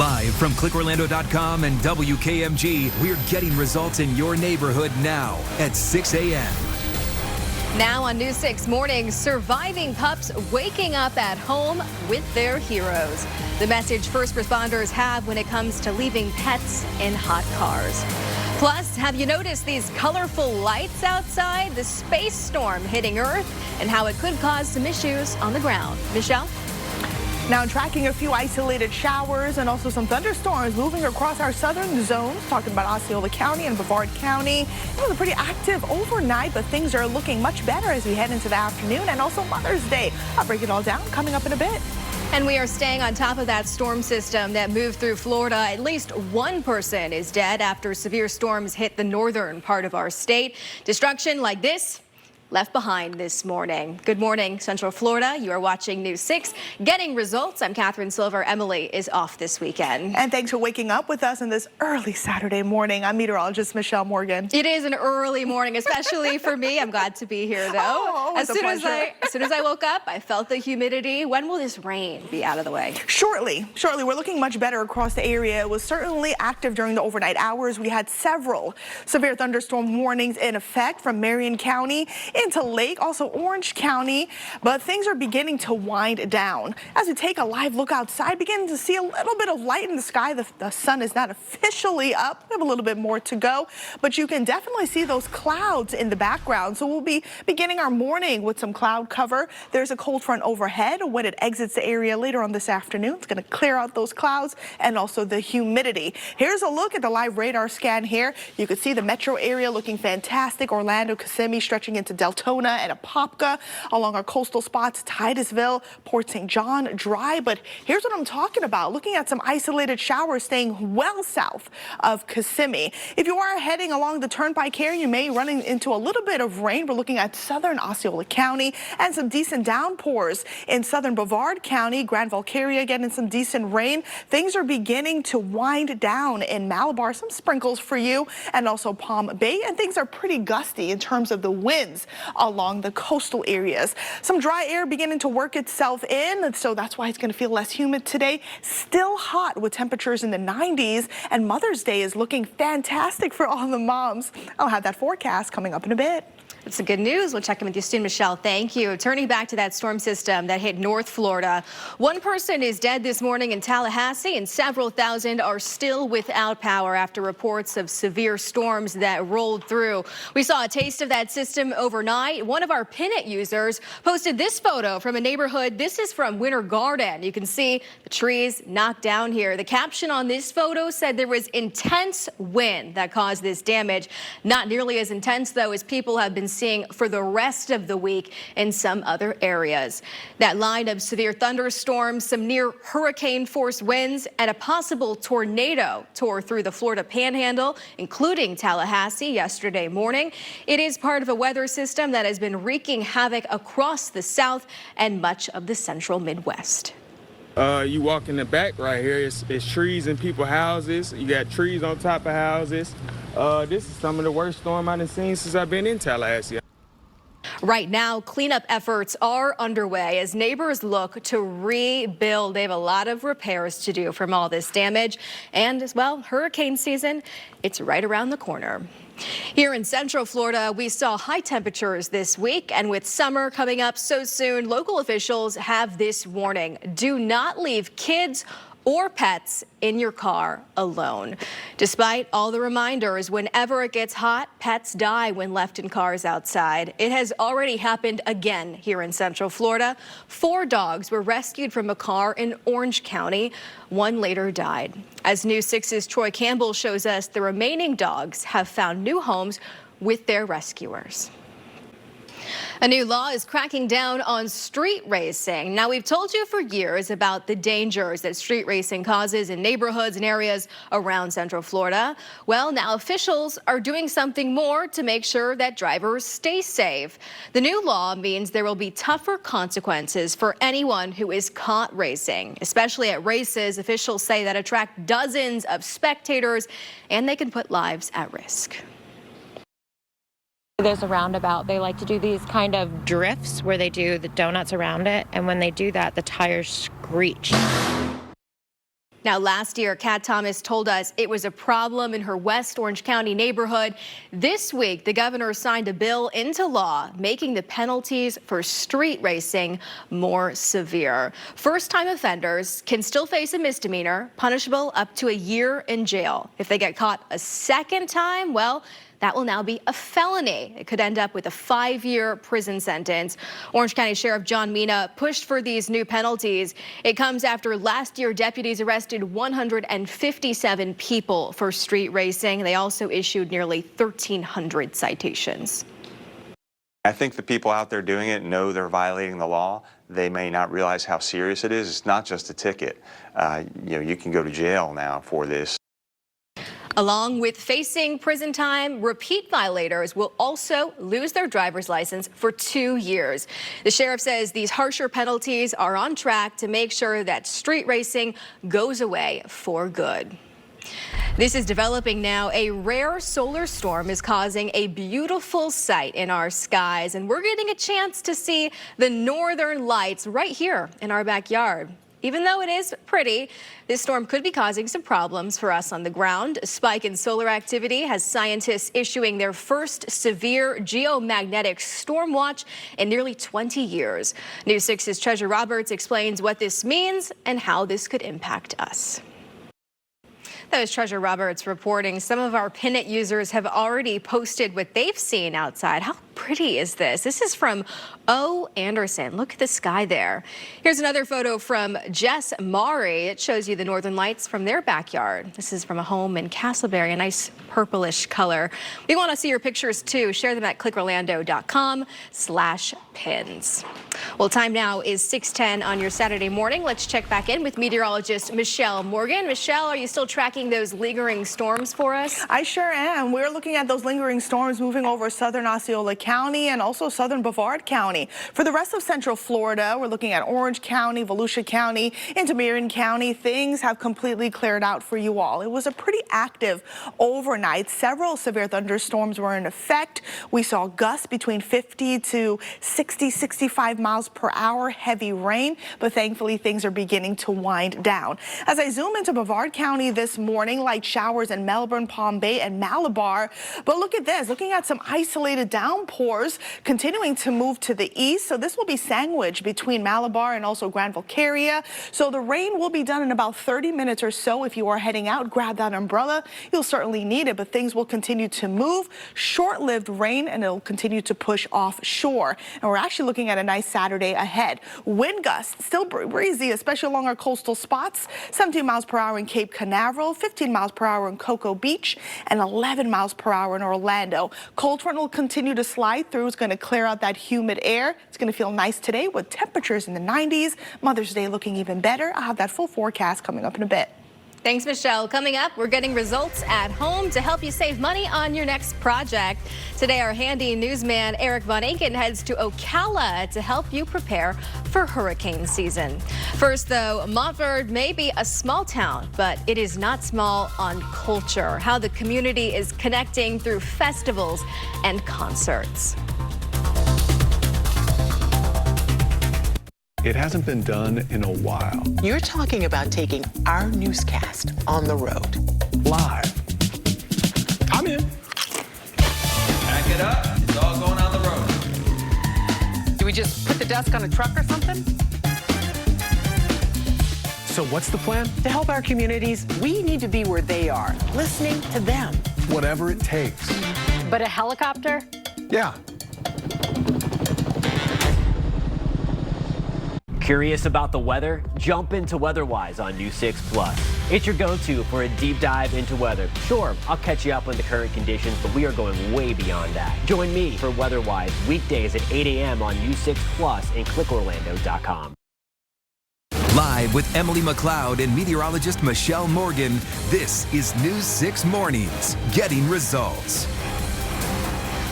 Live from clickorlando.com and WKMG, we're getting results in your neighborhood now at 6 a.m. Now on News 6 Morning, surviving pups waking up at home with their heroes. The message first responders have when it comes to leaving pets in hot cars. Plus, have you noticed these colorful lights outside? The space storm hitting Earth and how it could cause some issues on the ground. Michelle? Now tracking a few isolated showers and also some thunderstorms moving across our southern zones, talking about Osceola County and Brevard County. It was a pretty active overnight, but things are looking much better as we head into the afternoon and also Mother's Day. I'll break it all down coming up in a bit. And we are staying on top of that storm system that moved through Florida. At least one person is dead after severe storms hit the northern part of our state. Destruction like this left behind this morning. Good morning, Central Florida. You are watching News 6. Getting results. I'm Catherine Silver. Emily is off this weekend. And thanks for waking up with us on this early Saturday morning. I'm meteorologist Michelle Morgan. It is an early morning, especially for me. I'm glad to be here, though. As soon as I woke up, I felt the humidity. When will this rain be out of the way? Shortly. We're looking much better across the area. It was certainly active during the overnight hours. We had several severe thunderstorm warnings in effect from Marion County into Lake, also Orange County, but things are beginning to wind down. As we take a live look outside, beginning to see a little bit of light in the sky. The sun is not officially up. We have a little bit more to go, but you can definitely see those clouds in the background. So we'll be beginning our morning with some cloud cover. There's a cold front overhead. When it exits the area later on this afternoon, it's going to clear out those clouds and also the humidity. Here's a look at the live radar scan here. You can see the metro area looking fantastic. Orlando, Kissimmee stretching into Deltona and Apopka. Along our coastal spots, Titusville, Port St. John, dry. But here's what I'm talking about. Looking at some isolated showers staying well south of Kissimmee. If you are heading along the turnpike here, you may run into a little bit of rain. We're looking at southern Osceola County and some decent downpours in southern Brevard County. Grand Valkyria getting some decent rain. Things are beginning to wind down in Malabar. Some sprinkles for you and also Palm Bay. And things are pretty gusty in terms of the winds along the coastal areas. Some dry air beginning to work itself in, so that's why it's going to feel less humid today. Still hot with temperatures in the 90s, and Mother's Day is looking fantastic for all the moms. I'll have that forecast coming up in a bit. That's the good news. We'll check in with you soon, Michelle. Thank you. Turning back to that storm system that hit North Florida. One person is dead this morning in Tallahassee, and several thousand are still without power after reports of severe storms that rolled through. We saw a taste of that system overnight. One of our Pin-It users posted this photo from a neighborhood. This is from Winter Garden. You can see the trees knocked down here. The caption on this photo said there was intense wind that caused this damage. Not nearly as intense, though, as people have been seeing for the rest of the week in some other areas. That line of severe thunderstorms, some near hurricane force winds, and a possible tornado tore through the Florida Panhandle, including Tallahassee yesterday morning. It is part of a weather system that has been wreaking havoc across the South and much of the central Midwest. You walk in the back right here, it's trees in people's houses. You got trees on top of houses. This is some of the worst storm I've seen since I've been in Tallahassee. Right now, cleanup efforts are underway as neighbors look to rebuild. They have a lot of repairs to do from all this damage. And as well, hurricane season, it's right around the corner. Here in Central Florida, we saw high temperatures this week, and with summer coming up so soon, local officials have this warning: do not leave kids or pets in your car alone. Despite all the reminders, whenever it gets hot, pets die when left in cars outside. It has already happened again here in Central Florida. 4 dogs were rescued from a car in Orange County. One later died. As News 6's Troy Campbell shows us, the remaining dogs have found new homes with their rescuers. A new law is cracking down on street racing. Now, we've told you for years about the dangers that street racing causes in neighborhoods and areas around Central Florida. Well, now officials are doing something more to make sure that drivers stay safe. The new law means there will be tougher consequences for anyone who is caught racing, especially at races officials say that attract dozens of spectators, and they can put lives at risk. There's a roundabout. They like to do these kind of drifts where they do the donuts around it, and when they do that, the tires screech. Now, last year, Kat Thomas told us it was a problem in her West Orange County neighborhood. This week, the governor signed a bill into law, making the penalties for street racing more severe. First-time offenders can still face a misdemeanor, punishable up to a year in jail. If they get caught a second time, well, that will now be a felony. It could end up with a 5-year prison sentence. Orange County Sheriff John Mina pushed for these new penalties. It comes after last year deputies arrested 157 people for street racing. They also issued nearly 1,300 citations. I think the people out there doing it know they're violating the law. They may not realize how serious it is. It's not just a ticket. You can go to jail now for this. Along with facing prison time, repeat violators will also lose their driver's license for 2 years. The sheriff says these harsher penalties are on track to make sure that street racing goes away for good. This is developing now. A rare solar storm is causing a beautiful sight in our skies, and we're getting a chance to see the northern lights right here in our backyard. Even though it is pretty, this storm could be causing some problems for us on the ground. A spike in solar activity has scientists issuing their first severe geomagnetic storm watch in nearly 20 years. News 6's Treasure Roberts explains what this means and how this could impact us. That was Treasure Roberts reporting. Some of our Pin-It users have already posted what they've seen outside. How pretty is this? This is from O. Anderson. Look at the sky there. Here's another photo from Jess Mari. It shows you the northern lights from their backyard. This is from a home in Castleberry, a nice purplish color. We want to see your pictures too. Share them at clickorlando.com/pins. Well, time now is 6:10 on your Saturday morning. Let's check back in with meteorologist Michelle Morgan. Michelle, are you still tracking those lingering storms for us? I sure am. We're looking at those lingering storms moving over southern Osceola County and also southern Brevard County. For the rest of central Florida, we're looking at Orange County, Volusia County, into Marion County. Things have completely cleared out for you all. It was a pretty active overnight. Several severe thunderstorms were in effect. We saw gusts between 50 to 60, 65 miles per hour, heavy rain, but thankfully things are beginning to wind down. As I zoom into Brevard County this morning, light showers in Melbourne, Palm Bay, and Malabar. But look at this, looking at some isolated downpours continuing to move to the east. So this will be sandwiched between Malabar and also Grand Valcaria. So the rain will be done in about 30 minutes or so. If you are heading out, grab that umbrella. You'll certainly need it, but things will continue to move. Short-lived rain, and it'll continue to push offshore. And we're actually looking at a nice Saturday ahead. Wind gusts still breezy, especially along our coastal spots. 17 miles per hour in Cape Canaveral, 15 miles per hour in Cocoa Beach, and 11 miles per hour in Orlando. Cold front will continue to slide through. It's going to clear out that humid air. It's going to feel nice today with temperatures in the 90s. Mother's Day looking even better. I'll have that full forecast coming up in a bit. Thanks, Michelle. Coming up, we're getting results at home to help you save money on your next project. Today, our handy newsman Eric Von Anken heads to Ocala to help you prepare for hurricane season. First, though, Montverde may be a small town, but it is not small on culture. How the community is connecting through festivals and concerts. It hasn't been done in a while. You're talking about taking our newscast on the road. Live. I'm in. Pack it up. It's all going on the road. Do we just put the desk on a truck or something? So what's the plan? To help our communities, we need to be where they are, listening to them. Whatever it takes. But a helicopter? Yeah. Curious about the weather? Jump into WeatherWise on News 6 Plus. It's your go-to for a deep dive into weather. Sure, I'll catch you up on the current conditions, but we are going way beyond that. Join me for WeatherWise weekdays at 8 a.m. on News 6 Plus and clickorlando.com. Live with Emily McLeod and meteorologist Michelle Morgan, this is News 6 Mornings, getting results.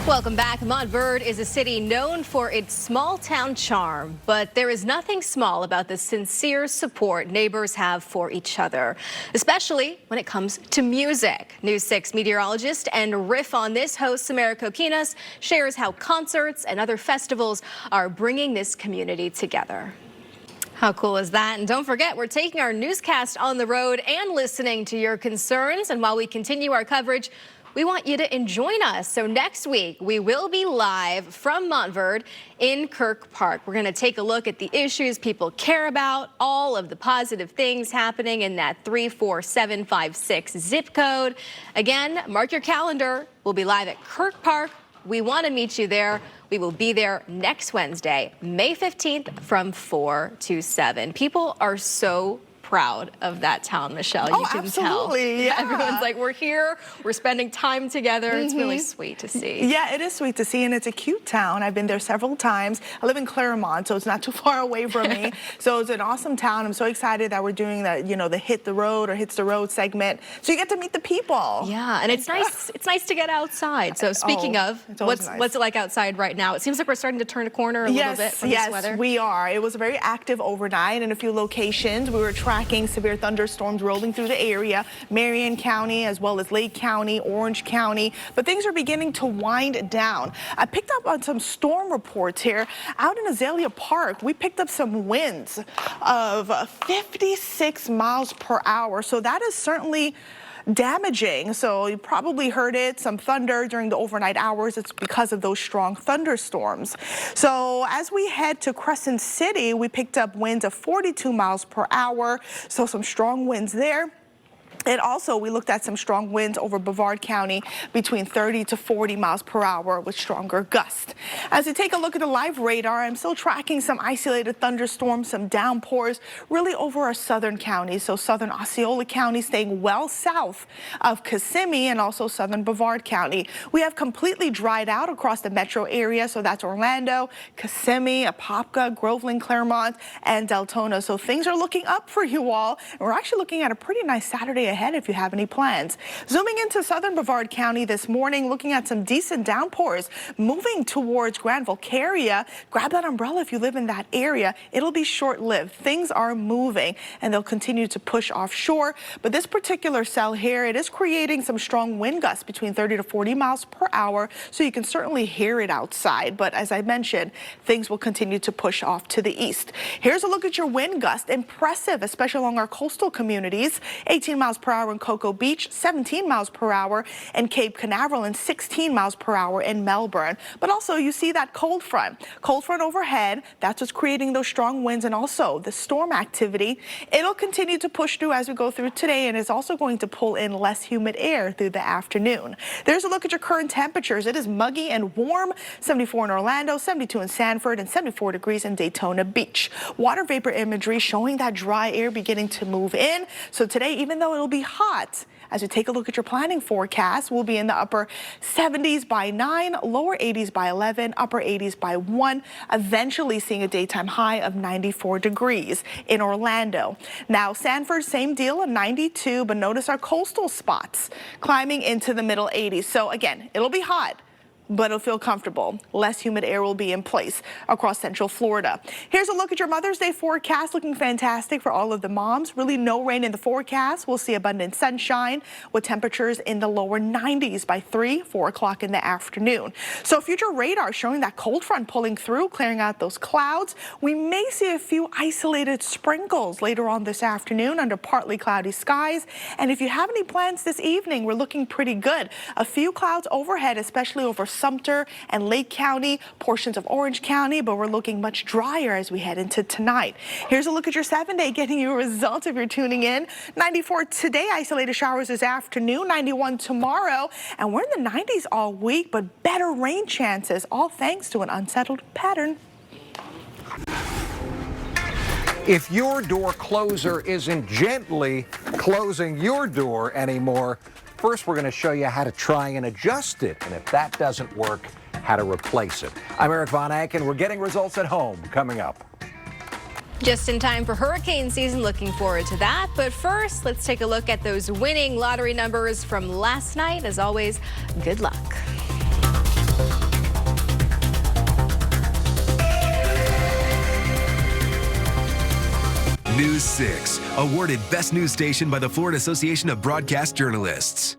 Welcome back. Montverde is a city known for its small-town charm, but there is nothing small about the sincere support neighbors have for each other, especially when it comes to music. News 6 meteorologist and Riff on This host Samara Kokinas shares how concerts and other festivals are bringing this community together. How cool is that? And don't forget, we're taking our newscast on the road and listening to your concerns. And while we continue our coverage, we want you to join us. So next week, we will be live from Montverde in Kirk Park. We're going to take a look at the issues people care about, all of the positive things happening in that 34756 zip code. Again, mark your calendar. We'll be live at Kirk Park. We want to meet you there. We will be there next Wednesday, May 15th from 4 to 7. People are so proud of that town, Michelle. You can absolutely, tell. Yeah. Everyone's like, we're here, we're spending time together. It's really sweet to see. Yeah, it is sweet to see, and it's a cute town. I've been there several times. I live in Claremont, so it's not too far away from me. So it's an awesome town. I'm so excited that we're doing that, you know, the Hit the Road or Hits the Road segment. So you get to meet the people. Yeah, and it's nice. It's nice to get outside. So speaking of, what's it like outside right now? It seems like we're starting to turn a corner a little bit from this weather. Yes, we are. It was very active overnight in a few locations. We were tracking severe thunderstorms rolling through the area, Marion County as well as Lake County, Orange County, but things are beginning to wind down. I picked up on some storm reports here out in Azalea Park. We picked up some winds of 56 miles per hour, so that is certainly damaging. So you probably heard it, some thunder during the overnight hours. It's because of those strong thunderstorms. So as we head to Crescent City, we picked up winds of 42 miles per hour. So some strong winds there. And also, we looked at some strong winds over Brevard County between 30 to 40 miles per hour with stronger gusts. As we take a look at the live radar, I'm still tracking some isolated thunderstorms, some downpours, really over our southern counties. So southern Osceola County staying well south of Kissimmee and also southern Brevard County. We have completely dried out across the metro area. So that's Orlando, Kissimmee, Apopka, Groveland, Claremont, and Deltona. So things are looking up for you all. And we're actually looking at a pretty nice Saturday ahead if you have any plans. Zooming into southern Brevard County this morning, looking at some decent downpours moving towards Grand Volcaria. Grab that umbrella if you live in that area. It'll be short-lived. Things are moving and they'll continue to push offshore. But this particular cell here, it is creating some strong wind gusts between 30 to 40 miles per hour. So you can certainly hear it outside. But as I mentioned, things will continue to push off to the east. Here's a look at your wind gust. Impressive, especially along our coastal communities. 18 miles per hour in Cocoa Beach, 17 miles per hour in Cape Canaveral, and 16 miles per hour in Melbourne. But also you see that cold front overhead. That's what's creating those strong winds and also the storm activity. It'll continue to push through as we go through today and is also going to pull in less humid air through the afternoon. There's a look at your current temperatures. It is muggy and warm, 74 in Orlando, 72 in Sanford, and 74 degrees in Daytona Beach. Water vapor imagery showing that dry air beginning to move in. So today, even though it'll be hot, as we take a look at your planning forecast, we'll be in the upper 70s by 9, lower 80s by 11, upper 80s by 1, eventually seeing a daytime high of 94 degrees in Orlando. Now, Sanford, same deal, a 92, but notice our coastal spots climbing into the middle 80s. So again, it'll be hot, but it'll feel comfortable. Less humid air will be in place across central Florida. Here's a look at your Mother's Day forecast, looking fantastic for all of the moms. Really no rain in the forecast. We'll see abundant sunshine with temperatures in the lower 90s by 3, 4 o'clock in the afternoon. So future radar showing that cold front pulling through, clearing out those clouds. We may see a few isolated sprinkles later on this afternoon under partly cloudy skies. And if you have any plans this evening, we're looking pretty good. A few clouds overhead, especially over Sumter and Lake County, portions of Orange County, but we're looking much drier as we head into tonight. Here's a look at your 7-day, getting you a result if you're tuning in. 94 today, isolated showers this afternoon, 91 tomorrow, and we're in the 90s all week, but better rain chances, all thanks to an unsettled pattern. If your door closer isn't gently closing your door anymore, first, we're going to show you how to try and adjust it, and if that doesn't work, how to replace it. I'm Eric Von Eyck, and we're getting results at home coming up. Just in time for hurricane season, looking forward to that. But first, let's take a look at those winning lottery numbers from last night. As always, good luck. News 6, awarded Best News Station by the Florida Association of Broadcast Journalists.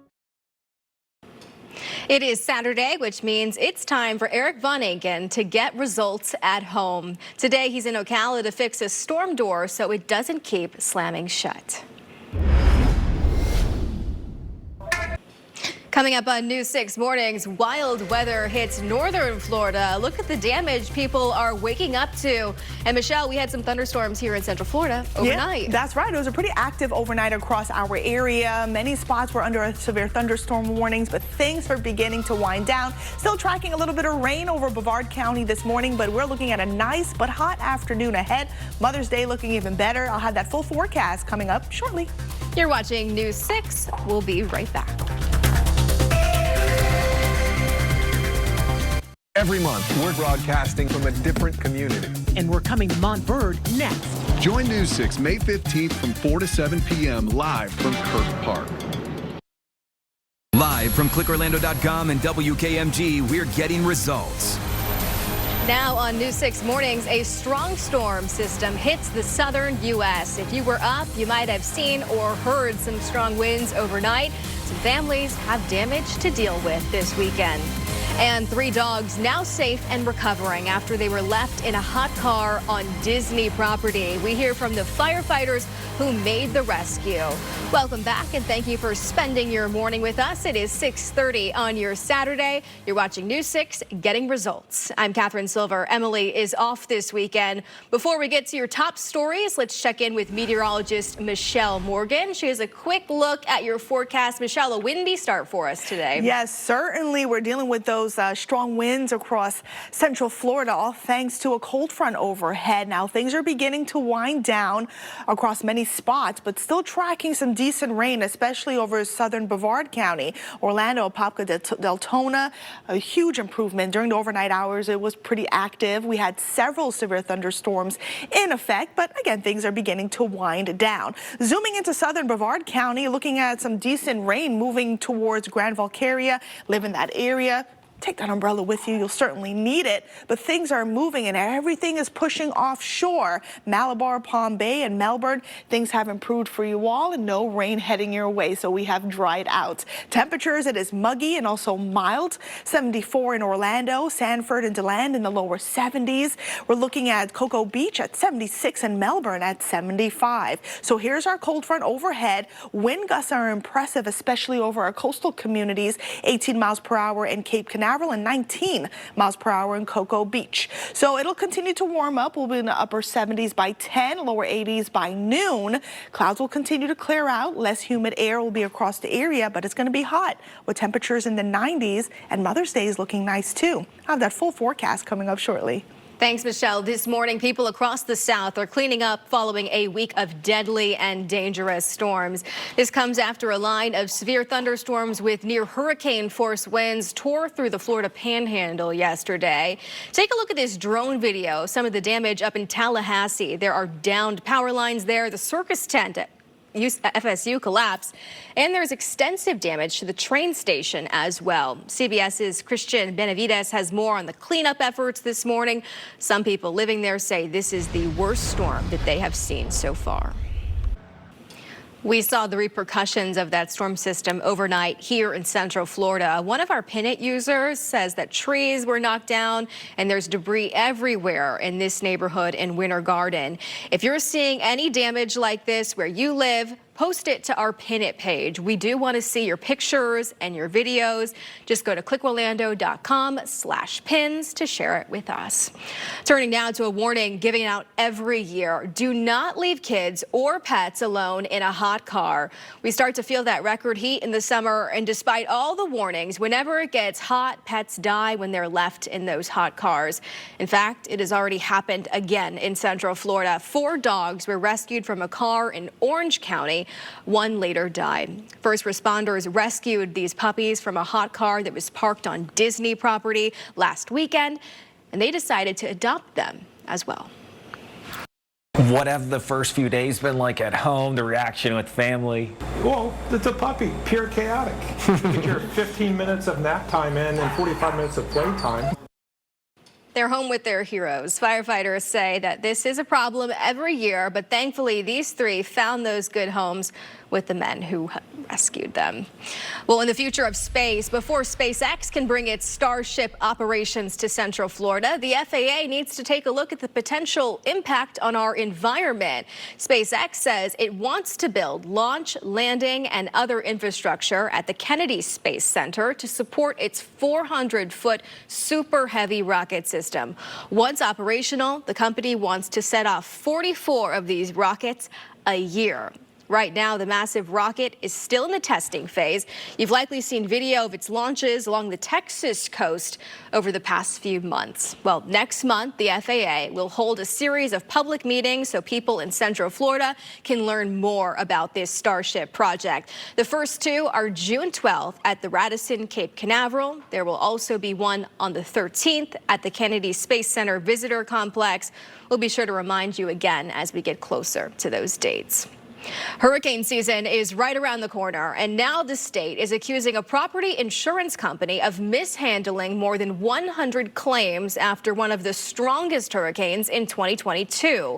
It is Saturday, which means it's time for Eric Von Aiken to get results at home. Today, he's in Ocala to fix a storm door so it doesn't keep slamming shut. Coming up on News 6 Mornings, wild weather hits northern Florida. Look at the damage people are waking up to. And Michelle, we had some thunderstorms here in Central Florida overnight. Yeah, that's right. It was a pretty active overnight across our area. Many spots were under severe thunderstorm warnings, but things are beginning to wind down. Still tracking a little bit of rain over Brevard County this morning, but we're looking at a nice but hot afternoon ahead. Mother's Day looking even better. I'll have that full forecast coming up shortly. You're watching News 6. We'll be right back. Every month, we're broadcasting from a different community. And we're coming to Montverde next. Join News 6 May 15th from 4 to 7 p.m. live from Kirk Park. Live from clickorlando.com and WKMG, we're getting results. Now on News 6 Mornings, a strong storm system hits the southern U.S. If you were up, you might have seen or heard some strong winds overnight. Some families have damage to deal with this weekend. And 3 dogs now safe and recovering after they were left in a hot car on Disney property. We hear from the firefighters who made the rescue. Welcome back and thank you for spending your morning with us. It is 6:30 on your Saturday. You're watching News 6 Getting Results. I'm Catherine Silver. Emily is off this weekend. Before we get to your top stories, let's check in with meteorologist Michelle Morgan. She has a quick look at your forecast. Michelle, a windy start for us today. Yes, certainly. We're dealing with those strong winds across Central Florida, all thanks to a cold front overhead. Now, things are beginning to wind down across many spots, but still tracking some decent rain, especially over southern Brevard County, Orlando, Apopka, Deltona. A huge improvement during the overnight hours. It was pretty active. We had several severe thunderstorms in effect, but again, things are beginning to wind down. Zooming into southern Brevard County, looking at some decent rain moving towards Grand Valcaria. Live in that area. Take that umbrella with you. You'll certainly need it. But things are moving and everything is pushing offshore. Malabar, Palm Bay, and Melbourne, things have improved for you all and no rain heading your way. So we have dried out. Temperatures, it is muggy and also mild. 74 in Orlando, Sanford and DeLand in the lower 70s. We're looking at Cocoa Beach at 76 and Melbourne at 75. So here's our cold front overhead. Wind gusts are impressive, especially over our coastal communities. 18 miles per hour in Cape Canaveral and 19 miles per hour in Cocoa Beach. So it'll continue to warm up. We'll be in the upper 70s by 10, lower 80s by noon. Clouds will continue to clear out. Less humid air will be across the area, but it's going to be hot with temperatures in the 90s, and Mother's Day is looking nice too. I'll have that full forecast coming up shortly. Thanks, Michelle. This morning, people across the South are cleaning up following a week of deadly and dangerous storms. This comes after a line of severe thunderstorms with near hurricane force winds tore through the Florida Panhandle yesterday. Take a look at this drone video. Some of the damage up in Tallahassee. There are downed power lines there. The circus tent at FSU collapsed, and there's extensive damage to the train station as well. CBS's Christian Benavides has more on the cleanup efforts this morning. Some people living there say this is the worst storm that they have seen so far. We saw the repercussions of that storm system overnight here in Central Florida. One of our Pinnet users says that trees were knocked down and there's debris everywhere in this neighborhood in Winter Garden. If you're seeing any damage like this where you live, post it to our Pinnet page. We do want to see your pictures and your videos. Just go to clickorlando.com/pins to share it with us. Turning now to a warning given out every year. Do not leave kids or pets alone in a hot car. We start to feel that record heat in the summer, and despite all the warnings, whenever it gets hot, pets die when they're left in those hot cars. In fact, it has already happened again in Central Florida. 4 dogs were rescued from a car in Orange County. 1 later died. First responders rescued these puppies from a hot car that was parked on Disney property last weekend, and they decided to adopt them as well. What have the first few days been like at home, the reaction with family? Well, it's a puppy, pure chaotic. Get your 15 minutes of nap time in and 45 minutes of playtime. They're home with their heroes. Firefighters say that this is a problem every year, but thankfully these 3 found those good homes with the men who rescued them. Well, in the future of space, before SpaceX can bring its Starship operations to Central Florida, the FAA needs to take a look at the potential impact on our environment. SpaceX says it wants to build launch, landing, and other infrastructure at the Kennedy Space Center to support its 400-foot super heavy rocket system. Once operational, the company wants to set off 44 of these rockets a year. Right now, the massive rocket is still in the testing phase. You've likely seen video of its launches along the Texas coast over the past few months. Well, next month, the FAA will hold a series of public meetings so people in Central Florida can learn more about this Starship project. The first two are June 12th at the Radisson Cape Canaveral. There will also be one on the 13th at the Kennedy Space Center Visitor Complex. We'll be sure to remind you again as we get closer to those dates. Hurricane season is right around the corner, and now the state is accusing a property insurance company of mishandling more than 100 claims after one of the strongest hurricanes in 2022.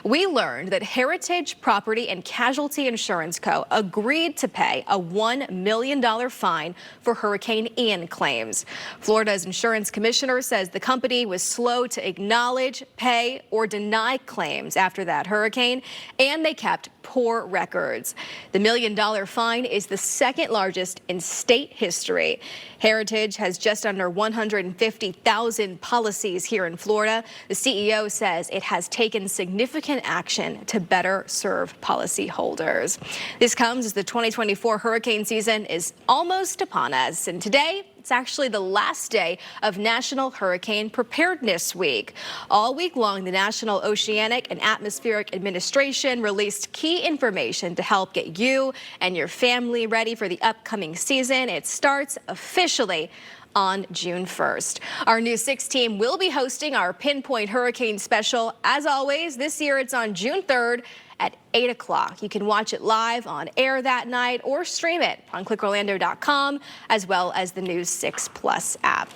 We learned that Heritage Property and Casualty Insurance Co. agreed to pay a $1 million fine for Hurricane Ian claims. Florida's insurance commissioner says the company was slow to acknowledge, pay, or deny claims after that hurricane, and they kept poor records. The $1 million fine is the second largest in state history. Heritage has just under 150,000 policies here in Florida. The CEO says it has taken significant action to better serve policyholders. This comes as the 2024 hurricane season is almost upon us, and today it's actually the last day of National Hurricane Preparedness Week. All week long, the National Oceanic and Atmospheric Administration released key information to help get you and your family ready for the upcoming season. It starts officially on June 1st. Our News 6 team will be hosting our Pinpoint Hurricane Special. As always, this year it's on June 3rd at 8 o'clock. You can watch it live on air that night or stream it on clickorlando.com as well as the News 6 Plus app.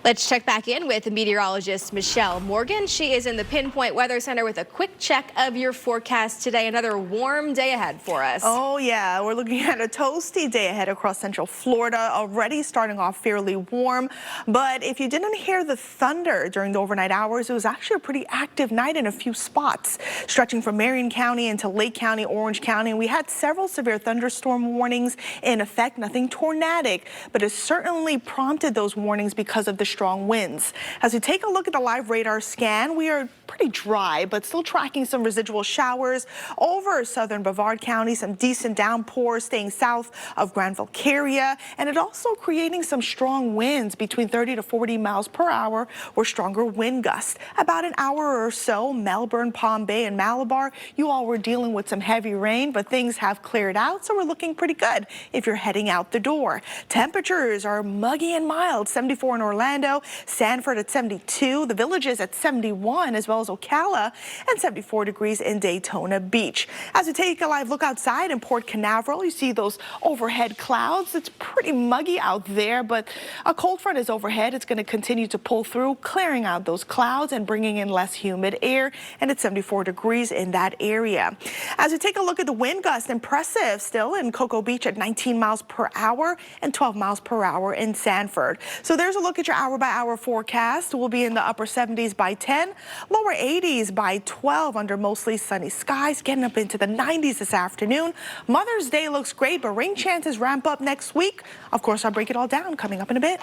Let's check back in with meteorologist Michelle Morgan. She is in the Pinpoint Weather Center with a quick check of your forecast today. Another warm day ahead for us. Oh, yeah. We're looking at a toasty day ahead across Central Florida, already starting off fairly warm. But if you didn't hear the thunder during the overnight hours, it was actually a pretty active night in a few spots, stretching from Marion County into Lake County, Orange County. We had several severe thunderstorm warnings in effect, nothing tornadic, but it certainly prompted those warnings because of the strong winds. As we take a look at the live radar scan, we are pretty dry, but still tracking some residual showers over southern Brevard County, some decent downpours staying south of Granville-Caria, and it also creating some strong winds between 30 to 40 miles per hour or stronger wind gusts. About an hour or so, Melbourne, Palm Bay, and Malabar, you all were dealing with some heavy rain, but things have cleared out, so we're looking pretty good if you're heading out the door. Temperatures are muggy and mild, 74 in Orlando, Sanford at 72, the Villages at 71, as well as Ocala, and 74 degrees in Daytona Beach. As we take a live look outside in Port Canaveral, you see those overhead clouds. It's pretty muggy out there, but a cold front is overhead. It's going to continue to pull through, clearing out those clouds and bringing in less humid air, and it's 74 degrees in that area. As we take a look at the wind gusts, impressive still in Cocoa Beach at 19 miles per hour and 12 miles per hour in Sanford. So there's a look at your hour-by-hour forecast. We'll be in the upper 70s by 10, lower 80s by 12 under mostly sunny skies, getting up into the 90s this afternoon. Mother's Day looks great, but rain chances ramp up next week. Of course, I'll break it all down coming up in a bit.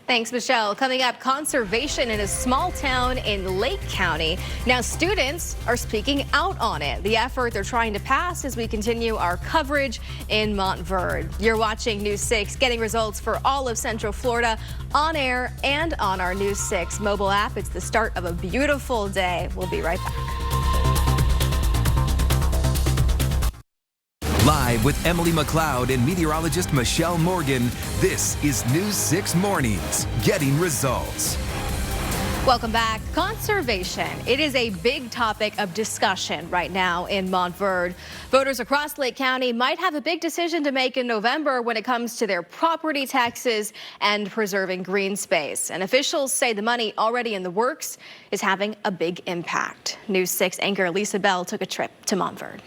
Thanks, Michelle. Coming up, conservation in a small town in Lake County. Now, students are speaking out on it. The effort they're trying to pass as we continue our coverage in Montverde. You're watching News 6, getting results for all of Central Florida on air and on our News 6 mobile app. It's the start of a beautiful day. We'll be right back. Live with Emily McLeod and meteorologist Michelle Morgan, this is News 6 Mornings, getting results. Welcome back. Conservation. It is a big topic of discussion right now in Montverde. Voters across Lake County might have a big decision to make in November when it comes to their property taxes and preserving green space. And officials say the money already in the works is having a big impact. News 6 anchor Lisa Bell took a trip to Montverde.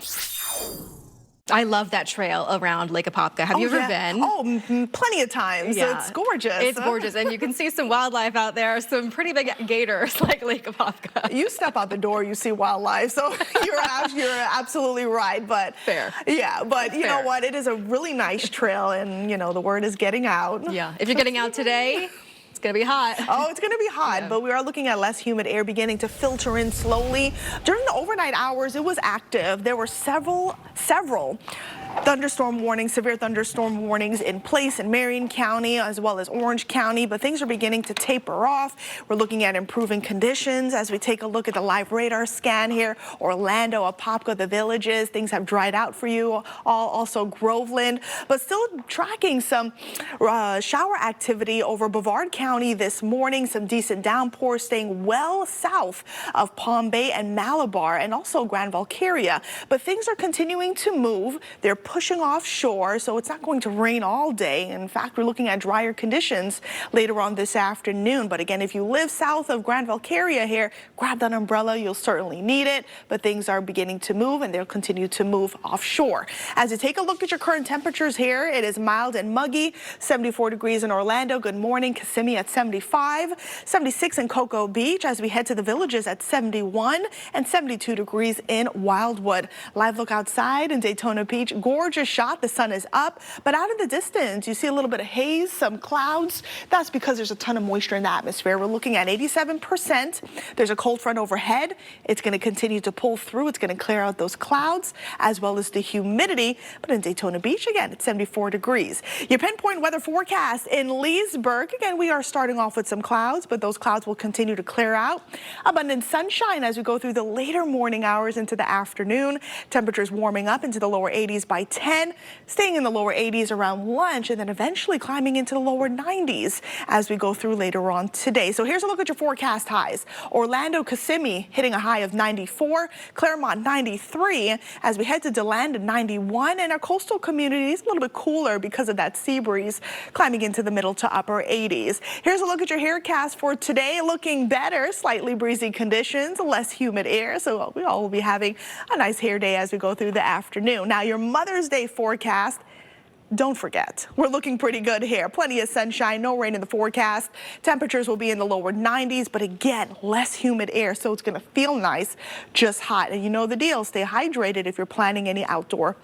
I love that trail around Lake Apopka. Have you ever been? Oh, plenty of times. Yeah. It's gorgeous. It's gorgeous. And you can see some wildlife out there, some pretty big gators like Lake Apopka. You step out the door, you see wildlife. So you're absolutely right. But fair. Yeah, but you know what? It is a really nice trail, and you know, the word is getting out. Yeah. If you're getting out today, it's going to be hot. Oh, it's going to be hot, but we are looking at less humid air beginning to filter in slowly. During the overnight hours, it was active. There were several thunderstorm warnings, severe thunderstorm warnings in place in Marion County as well as Orange County, but things are beginning to taper off. We're looking at improving conditions as we take a look at the live radar scan here. Orlando, Apopka, the villages, things have dried out for you all, also Groveland, but still tracking some shower activity over Brevard County this morning. Some decent downpours staying well south of Palm Bay and Malabar and also Grand Valkyria, but things are continuing to move. They're pushing offshore, so it's not going to rain all day. In fact, we're looking at drier conditions later on this afternoon. But again, if you live south of Grand Valkyria here, grab that umbrella. You'll certainly need it. But things are beginning to move, and they'll continue to move offshore. As you take a look at your current temperatures here, it is mild and muggy. 74 degrees in Orlando. Good morning. Kissimmee at 75. 76 in Cocoa Beach as we head to the villages at 71 and 72 degrees in Wildwood. Live look outside in Daytona Beach. Gorgeous shot. The sun is up, but out in the distance, you see a little bit of haze, some clouds. That's because there's a ton of moisture in the atmosphere. We're looking at 87%. There's a cold front overhead. It's going to continue to pull through. It's going to clear out those clouds as well as the humidity. But in Daytona Beach, again, it's 74 degrees. Your pinpoint weather forecast in Leesburg. Again, we are starting off with some clouds, but those clouds will continue to clear out. Abundant sunshine as we go through the later morning hours into the afternoon. Temperatures warming up into the lower 80s by 10, staying in the lower 80s around lunch, and then eventually climbing into the lower 90s as we go through later on today. So here's a look at your forecast highs. Orlando, Kissimmee hitting a high of 94, Claremont 93, as we head to DeLand 91, and our coastal communities a little bit cooler because of that sea breeze, climbing into the middle to upper 80s. Here's a look at your haircast for today, looking better, slightly breezy conditions, less humid air, so we all will be having a nice hair day as we go through the afternoon. Now your Mother's Day forecast, don't forget, we're looking pretty good here. Plenty of sunshine, no rain in the forecast. Temperatures will be in the lower 90s, but again, less humid air, so it's going to feel nice, just hot. And you know the deal, stay hydrated if you're planning any outdoor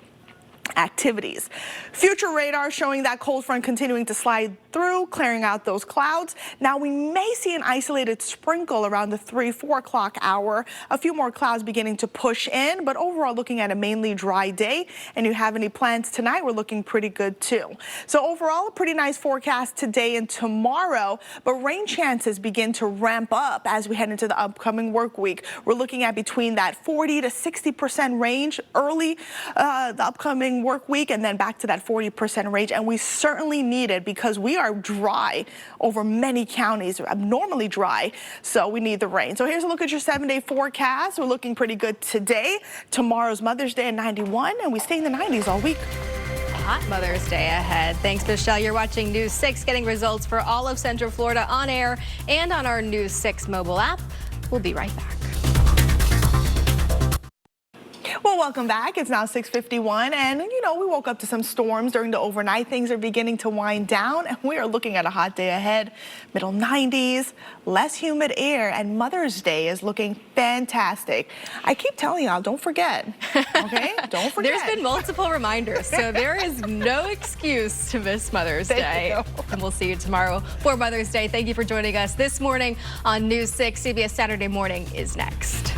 activities. Future radar showing that cold front continuing to slide through, clearing out those clouds. Now we may see an isolated sprinkle around the 3-4 o'clock hour. A few more clouds beginning to push in, but overall looking at a mainly dry day. And you have any plans tonight, we're looking pretty good too. So overall, a pretty nice forecast today and tomorrow, but rain chances begin to ramp up as we head into the upcoming work week. We're looking at between that 40 to 60% range early the upcoming work week, and then back to that 40% range. And we certainly need it because we are dry over many counties, abnormally dry, so we need the rain. So here's a look at your 7-day forecast. We're looking pretty good today. Tomorrow's Mother's Day at 91, and we stay in the 90s all week. Hot Mother's Day ahead. Thanks, Michelle. You're watching News 6, getting results for all of Central Florida on air and on our News 6 mobile app. We'll be right back. Well, welcome back. It's now 6:51, and you know, we woke up to some storms during the overnight. Things are beginning to wind down, and we are looking at a hot day ahead. Middle 90s, less humid air, and Mother's Day is looking fantastic. I keep telling y'all, don't forget, okay? Don't forget. There's been multiple reminders, so there is no excuse to miss Mother's Day. And we'll see you tomorrow for Mother's Day. Thank you for joining us this morning on News 6. CBS Saturday Morning is next.